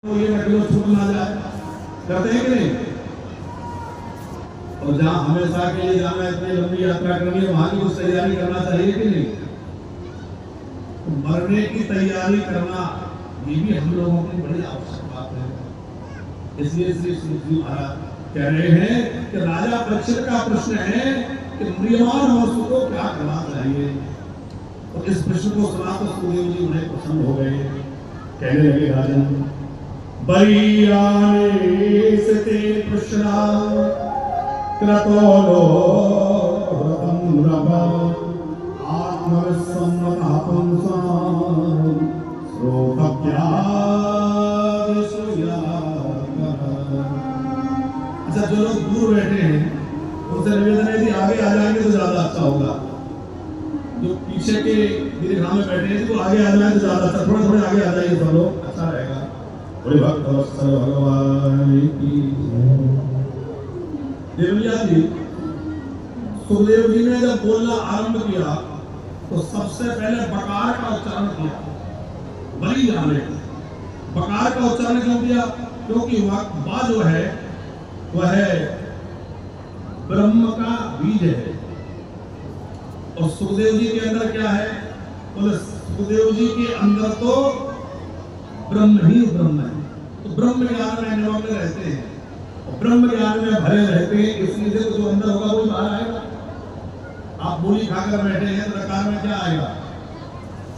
तो ये नकलो छूट ना जाए, करते हैं कि नहीं? और जहाँ हमेशा के लिए जाना है, इतनी लंबी यात्रा करनी है, वहां की कुछ तैयारी करना चाहिए कि नहीं? तो मरने की तैयारी करना ये भी हम लोगों की बड़ी आवश्यक बात है। इसलिए श्री सूजी महाराज कह रहे हैं कि राजा परीक्षित का प्रश्न है कि म्रियमान मनुष्य को क्या करना चाहिए। और इस प्रश्न को सुना तो सुखदेव जी बड़े प्रसन्न हो गए। कहने लगे, राजन बरियाने सते प्रश्ना क्रतोलो व्रतम रवा आत्मविस्मृतः पुंसां श्रोतव्या विषया। अच्छा, जो लोग दूर बैठे हैं उनसे निवेदन है कि आगे आ जाएंगे तो ज्यादा अच्छा होगा। जो पीछे के दीर्घा में बैठे हैं तो आगे आ जाए तो ज्यादा अच्छा, थोड़े थोड़े आगे आ जाइए सब लोग, अच्छा रहेगा। बड़े भक्त वत्सल भगवान की देवलिया जी, सुखदेव जी ने जब बोलना आरंभ किया तो सबसे पहले बकार का उच्चारण किया। बलि जाने बकार का उच्चारण क्यों किया? क्योंकि बा जो है वह ब्रह्म का बीज है और सुखदेव जी के अंदर क्या है? बोले सुखदेव जी के अंदर तो ब्रह्म ही ब्रह्म है। तो ब्रह्म ज्ञान में निमग्न रहते हैं और ब्रह्म ज्ञान में भरे रहते हैं, इसलिए तो जो अंदर होगा वही बाहर आएगा। आप मूली खाकर बैठे हैं तो रकार में क्या आएगा?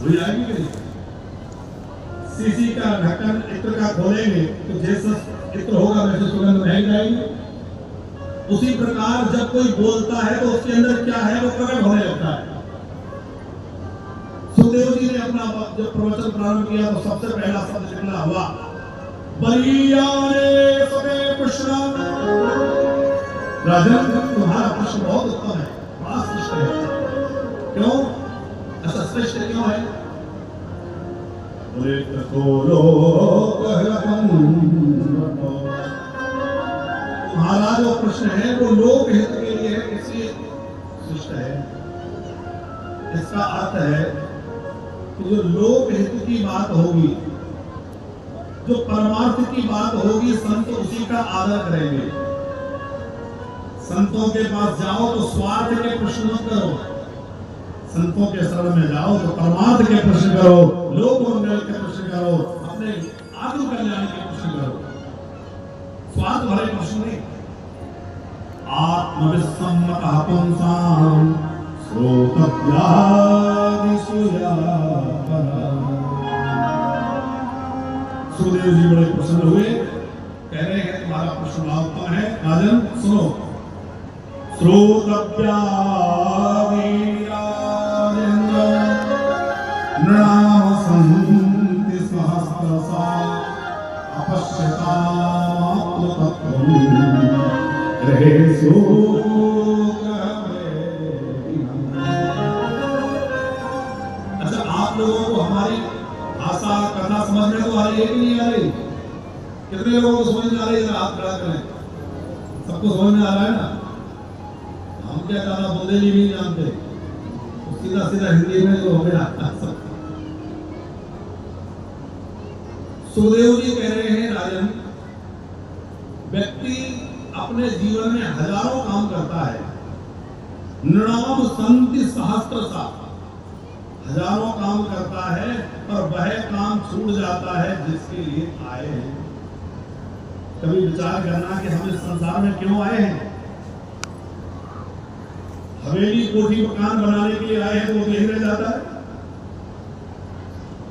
वही आएगी कि नहीं? शीशी का ढक्कन इत्र का खोलेंगे तो जैसा इत्र होगा वैसे सुगंध नहीं जाएगी। उसी प्रकार जब कोई बोलता है तो उसके अंदर क्या है वो प्रकट होने लगता है। सुखदेव जी ने अपना जब प्रवचन प्रारंभ किया तो सबसे पहला शब्द निकला हुआ बलियाने सते प्रश्न। राजन, तुम्हारा प्रश्न बहुत उत्तम है, बड़ा श्रेष्ठ है। क्यों ऐसा श्रेष्ठ क्यों है? बोले तुम्हारा जो प्रश्न है वो लोक हित के लिए है, इसलिए श्रेष्ठ है। इसका अर्थ है कि जो लोक हित की बात होगी, जो परमार्थ की बात होगी, संत उसी का आदर करेंगे। संतों के पास जाओ तो स्वार्थ के प्रश्न मत करो, संतों के शरण में जाओ तो परमार्थ के प्रश्न करो, लोक मंगल के प्रश्न करो, अपने आत्म कल्याण के प्रश्न करो, स्वार्थ भरे प्रश्न नहीं। आत्मविस्मृतः पुंसां श्रोतव्या विषया। सुखदेव जी बड़े प्रसन्न हुए, कह रहे हैं तुम्हारा प्रश्न उत्तम है। राजन सुनो, श्रोतव्या नृणाम सन्ति सहस्रशा अपश्यतात्मतत्त्वं रहेषु। अच्छा, आप लोगों को हमारी भाषा कथा समझ में तो आ रही है कि नहीं आ रही? कितने लोगों को समझ में आ रही है? हाथ खड़ा करें। सबको समझ में आ रहा है ना? हम क्या ज्यादा बुंदेली नहीं जानते, तो सीधा सीधा हिंदी में जो हो गया। सुखदेव जी कह रहे हैं, राजन, व्यक्ति अपने जीवन में हजारों काम करता है, नृणाम सन्ति सहस्रशा, हजारों काम करता है, पर वह काम छूट जाता है जिसके लिए आए हैं। कभी विचार करना कि हम इस संसार में क्यों आए हैं? हवेली कोठी मकान बनाने के लिए आए हैं तो वो यहीं रह जाता है,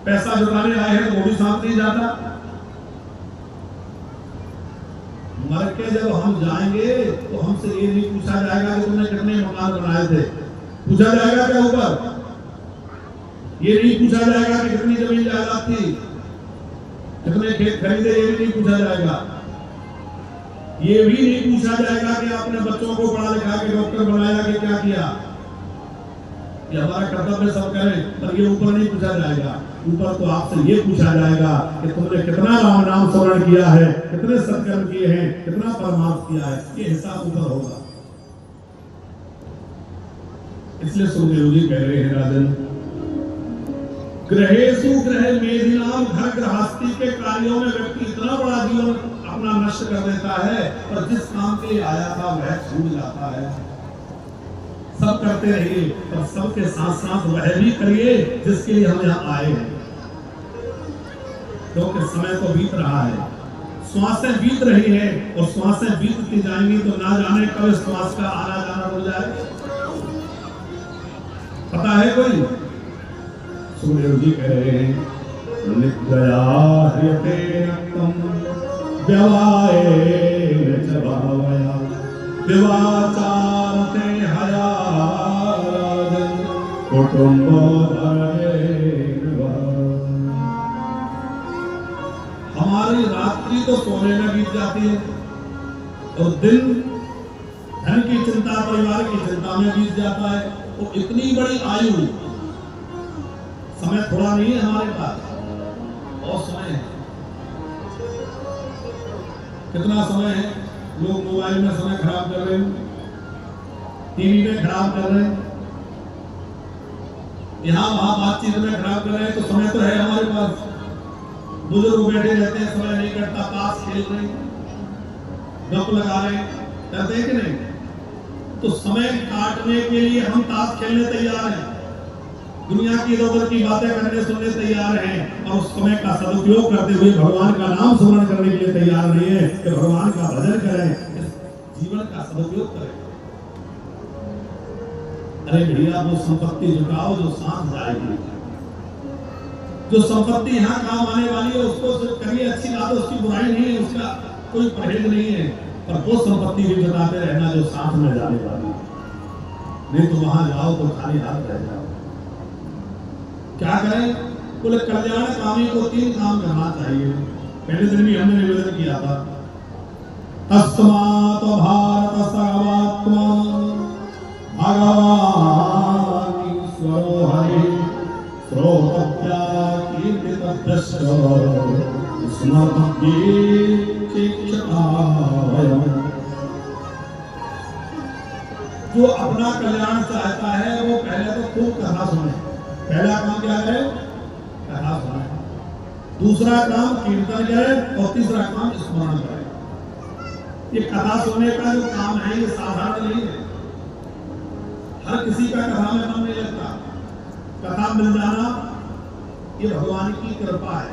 पैसा जुटाने आए हैं तो वो भी साथ नहीं जाता। मर के जब हम जाएंगे तो हमसे ये नहीं पूछा जाएगा कि तुमने कितने मकान बनाए थे। पूछा जाएगा क्या ऊपर? ये नहीं पूछा जाएगा कि कितनी जमीन जायदाद थी, कितने खेत खरीदे, ये भी नहीं पूछा जाएगा। ये भी नहीं पूछा जाएगा कि आपने बच्चों को पढ़ा लिखा के डॉक्टर बनाया कि क्या किया। ये हमारा कर्तव्य सब करें, पर ये ऊपर नहीं पूछा जाएगा। ऊपर तो आपसे ये पूछा जाएगा कि तुमने कितना राम नाम स्मरण किया है, कितने सत्कर्म किए हैं, कितना परमार्थ किया है, ये हिसाब ऊपर होगा। इसलिए सुखदेव जी कह रहे हैं, राजन ग्रहेषु ग्रह मेधिनाम, घर गृहस्थी के कार्यों में व्यक्ति इतना बड़ा जीवन अपना नष्ट कर देता है, पर जिस काम के लिए आया था वह छूट जाता है। सब करते रहिए, पर सबके साथ साथ वह भी करिए जिसके लिए हम यहाँ आए हैं, क्योंकि समय तो बीत रहा है, श्वासें बीत रही है, और श्वासें बीतती जाएंगी तो ना जाने कब श्वास का आना जाना हो जाए। पता है कोई? सुखदेव जी कह रहे हैं नित्या ह्रियते रक्तम व्यवाये चवावया विवाचारते हयाराजन कुटुंबो भरेवा। हमारी रात्रि तो सोने में बीत जाती है, और दिन धन की चिंता, परिवार की चिंता में बीत जाता है। तो इतनी बड़ी आयु, समय थोड़ा नहीं है हमारे पास, और समय है। कितना समय है? लोग मोबाइल में समय खराब कर रहे हैं, टीवी में खराब कर रहे हैं, यहाँ वहां बातचीत में खराब कर रहे हैं। तो समय तो है हमारे पास। बुजुर्ग बैठे रहते हैं, समय नहीं कटता, ताश खेल रहे हैं, गप लगा रहे हैं, करते हैं कि नहीं? तो समय काटने के लिए हम ताश खेलने तैयार हैं, दुनिया की इधर की बातें करने सुनने तैयार हैं, और उस समय का सदुपयोग करते हुए भगवान का नाम स्मरण करने के लिए तैयार नहीं है कि भगवान का भजन करें, जीवन का सदुपयोग करें। अरे भैया, वो संपत्ति जुटाओ जो साथ जाएगी। जो संपत्ति यहाँ काम आने वाली है उसको करिए, अच्छी बात है, उसकी बुराई नहीं है, उसका कोई परहेज नहीं है, पर वो संपत्ति भी जुटाते रहना जो साथ में जाने वाली है। नहीं तो वहां जाओ तो खाली हाथ रह जाओ। क्या करें? बोले कल्याणकामी को 3 काम करना चाहिए। पहले दिन भी हमने निवेदन किया था, तस्मात् भारत सर्वात्मा भगवान ईश्वरो हरि श्रोतव्या कीर्तितभ्यश्च स्मर्तव्ये चिक्षतावयम्। जो अपना कल्याण चाहता है वो पहले तो खूब कथा सुने। पहला काम क्या है? कथा सुने। दूसरा काम कीर्तन करे, और तीसरा काम स्मरण करे। ये कथा सुनने का जो काम है ये साधारण नहीं है। हर किसी का कथा में मन नहीं लगता। कथा मिल जाना ये भगवान की कृपा है,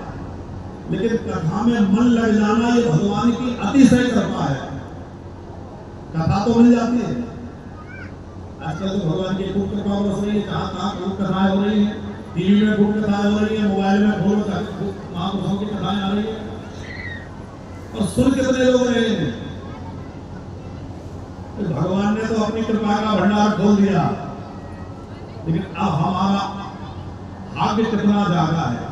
लेकिन कथा में मन लग जाना ये भगवान की अतिशय कृपा है। कथा तो मिल जाती है, आजकल तो भगवान की खूब कथा हो रही है, कहाँ कहाँ खूब कथाएं हो रही है, टीवी में खूब कथाएं हो रही है, मोबाइल में खूब महापुरुषों की कथाएं आ रही है, और सुन कितने लोग रहे हैं। तो भगवान ने तो अपनी कृपा का भंडार खोल दिया, लेकिन अब हमारा भाग्य कितना जागा है,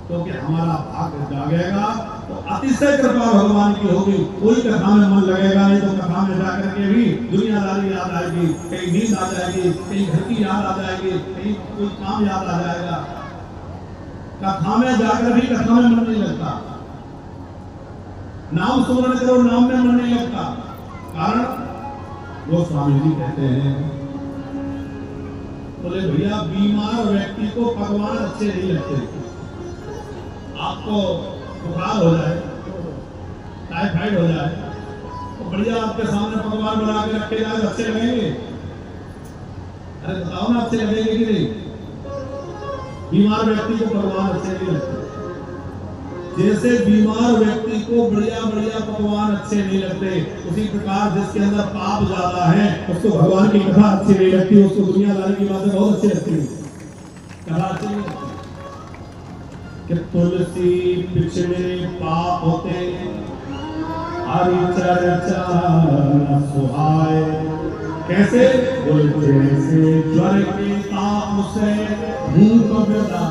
क्योंकि हमारा भाग्य जागेगा तो अतिशय कृपा भगवान की होगी। कोई कथा में मन लगेगा नहीं, तो कथा में जाकर के भी दुनियादारी याद आएगी, कहीं नींद आ जाएगी, कहीं घर की याद आ जाएगी, कहीं कोई काम याद आ जाएगा। कथा में जाकर भी कथा में मन नहीं लगता। नाम स्मरण करो, नाम में मन नहीं लगता। कारण वो स्वामी जी कहते हैं, बोले भैया बीमार व्यक्ति को पकवान अच्छे नहीं लगते। आपको बुखार हो जाए, टाइफाइड हो जाए, तो बढ़िया आपके सामने पकवान बना के रखे जाए, अच्छे लगेंगे? अरे बताओ ना, अच्छे लगेंगे कि नहीं? बीमार व्यक्ति को पकवान अच्छे नहीं लगते। जैसे बीमार व्यक्ति को बढ़िया बढ़िया पकवान अच्छे नहीं लगते, उसी प्रकार जिसके अंदर पाप ज्यादा है उसको भगवान की कथा अच्छी नहीं लगती, उसको दुनियादारी की बातें बहुत अच्छी लगती है, कथा अच्छी नहीं लगती। कि तुलसी पिछले पाप होते, हरि चर्चा न सुहाए। कैसे? जैसे ज्वर के ताप से भूख विदा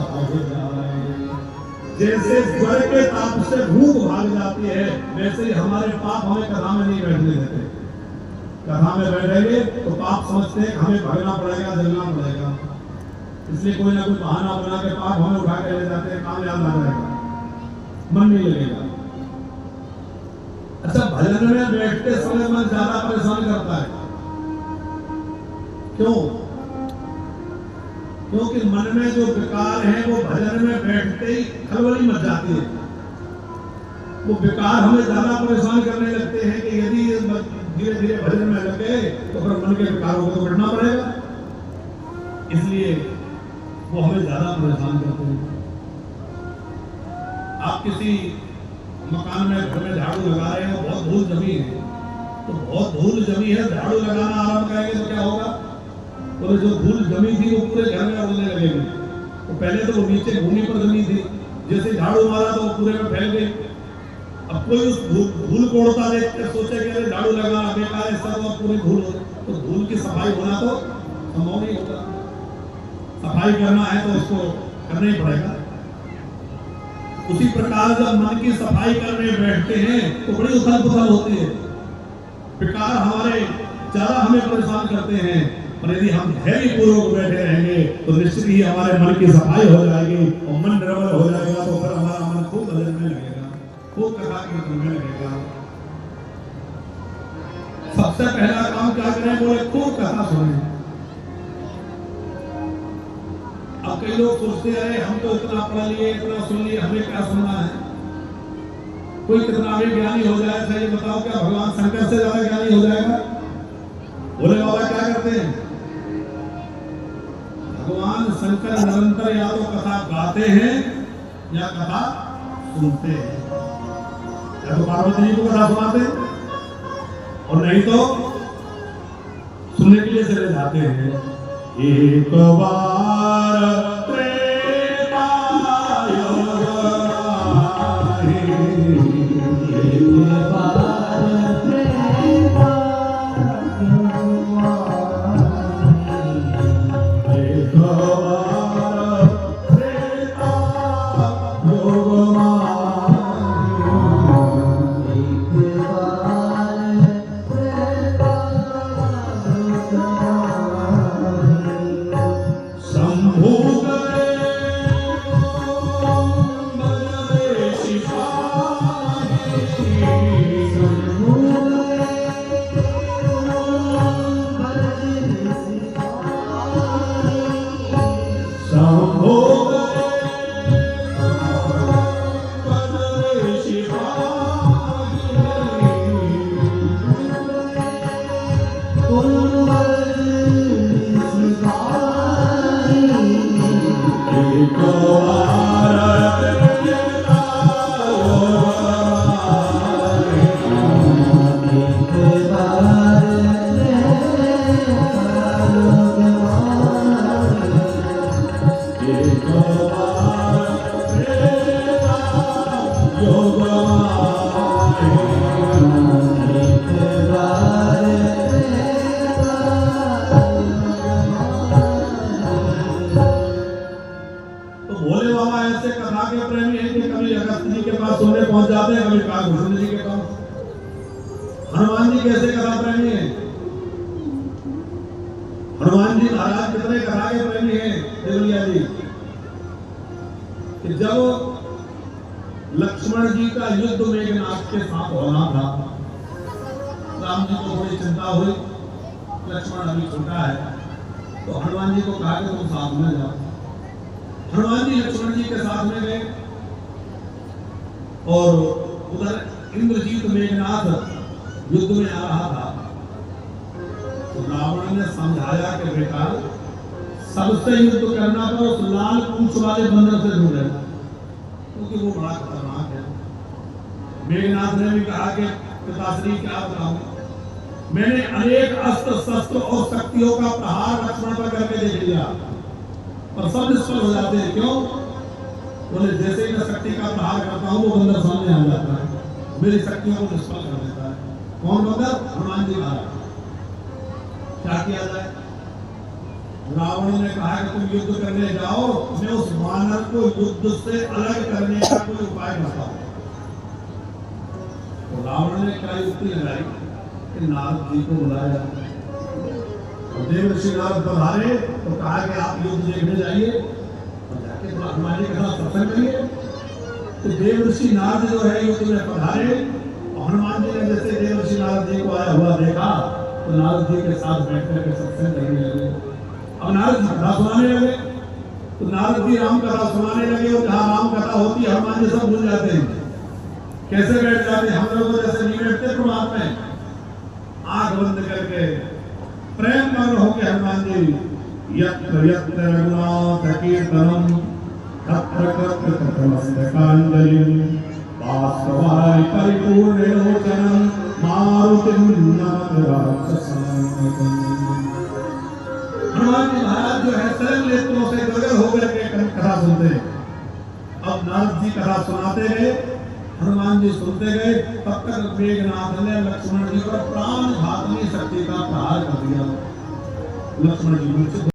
हो जाए। जैसे ज्वर के ताप से भूख भाग जाती है, वैसे ही हमारे पाप हमें कथा में नहीं बैठने देते। कथा में बैठेंगे तो पाप समझते हैं हमें भागना पड़ेगा, जलना पड़ेगा, इसलिए कोई ना कोई बहाना बना के पाप हमें उठा के ले जाते हैं, काम याद आ जाएगा, मन नहीं लगेगा। अच्छा, भजन में बैठते समय मन ज्यादा परेशान करता है। क्यों? क्योंकि मन में जो विकार है वो भजन में बैठते ही खलबली मच जाती है। वो विकार हमें ज्यादा परेशान करने लगते हैं कि यदि धीरे धीरे भजन में लग गए तो फिर मन के विकारों को तो बढ़ना पड़ेगा, इसलिए वो हमें ज्यादा परेशान करते हैं। आप किसी मकान में घर में झाड़ू लगा रहे हो, बहुत धूल जमी है, तो बहुत धूल जमी है, झाड़ू लगाना आरंभ करेंगे तो क्या होगा? बोले जो धूल जमी थी वो पूरे घर में उड़ने लगेगी। तो पहले तो वो नीचे भूमि पर जमी थी, जैसे झाड़ू मारा तो वो पूरे में फैल गई। अब कोई उस धूल को उड़ता देख के सोचे कि अरे झाड़ू लगाना बेकार है, सब और पूरी धूल हो, तो धूल की सफाई होना तो संभव नहीं होगा। सफाई करना है तो उसको करना ही पड़ेगा। उसी प्रकार जब मन की सफाई करने बैठते हैं तो बड़ी उथल पुथल होती है, विकार हमारे ज्यादा हमें परेशान करते हैं। और यदि हम धैर्य पूर्वक बैठे रहेंगे तो निश्चित ही हमारे मन की सफाई हो जाएगी और मन निर्मल हो जाएगा, तो फिर हमारा मन खूब भजन में लगेगा, खूब कथा कीर्तन में लगेगा। सबसे पहला काम क्या करें? बोले खूब कथा सुने। अब कई लोग सोचते हैं हम तो इतना पढ़ लिए, इतना सुन लिए, हमें क्या सुनना है? कोई कितना भी ज्ञानी हो जाए, सही बताओ क्या भगवान शंकर से ज्यादा ज्ञानी हो जाएगा? बोले बाबा क्या करते हैं? भगवान शंकर निरंतर या तो कथा गाते हैं या कथा सुनते हैं, या तो पार्वती जी को कथा सुनाते हैं और नहीं तो सुनने के लिए चले जाते हैं। एक बार त्रेता युग आए, एक बार त्रेता युग आए, एक बार त्रेता युग आए, एक बार त्रेता युग आए। शंभु बजरे सिपाही, शंभु बजरे सिपाही, शंभु बजरे सुनने पहुंच जाते हैं, कभी कालभूषण जी के पास। हनुमान जी कैसे कथा प्रेमी है? हनुमान जी महाराज कितने कथा के प्रेमी हैं देवलिया जी, कि जब लक्ष्मण जी का युद्ध मेघनाथ के साथ होना था, राम जी को थोड़ी चिंता हुई, लक्ष्मण अभी छोटा है, तो हनुमान जी को कहा कि तुम साथ में जाओ। हनुमान जी लक्ष्मण जी के साथ में गए और उधर इंद्रजीत मेघनाथ युद्ध में आ रहा था, तो रावण ने समझाया कि बेटा सबसे युद्ध करना तो उस लाल पूंछ वाले बंदर से दूर है, क्योंकि वो बड़ा खतरनाक है। मेघनाथ ने भी कहा कि पिताश्री क्या बताऊं, मैंने अनेक अस्त्र शस्त्र और शक्तियों का प्रहार लक्ष्मण पर करके देख लिया, पर सब निष्फल हो जाते हैं। क्यों? बोले जैसे ही मैं शक्ति का प्रहार करता हूं वो बंदर सामने आ जाता है, मेरी शक्तियों को निष्फल कर देता है। कौन बंदर? हनुमान जी महाराज। क्या किया जाए? रावण ने कहा कि तुम युद्ध करने जाओ, मैं उस वानर को युद्ध से अलग करने का कोई उपाय करता हूं। तो रावण ने क्या युक्ति लगाई कि नारद जी को बुलाया, देवर्षि नारद पधारे तो कहा कि आप युद्ध देखने जाइए और जाके तो हनुमान जी के साथ सत्संग करिए। तो देवर्षि नारद जो है युद्ध में पधारे और हनुमान जी ने जैसे देवर्षि नारद जी को आया हुआ देखा तो नारद जी के साथ बैठ कर सत्संग करने लगे। अब नारद जी कथा सुनाने लगे। तो नारद जी राम कथा सुनाने लगे और जहाँ राम कथा होती है हनुमान जी सब भूल जाते हैं। कैसे बैठ जाते हैं? हम लोग जैसे नहीं बैठते प्रभात में, आंख बंद करके प्रेम मग्न होकर हनुमान जी यत्र यत्र रघुनाथ कीर्तनम तत्र तत्र तथमस्तकांजलिं वास्तवाय परिपूर्णलोचनं मारुतिं नमत राक्षसान्तकम्। हनुमान जी महाराज जो है सरल नेत्रों से गदगद होकर के कथा सुनते हैं। अब नारद जी कथा सुनाते गए, हनुमान जी सुनते गए, तब तक मेघनाथ ने लक्ष्मण जी पर प्राण घातनी शक्ति का प्रहार कर दिया। लक्ष्मण जी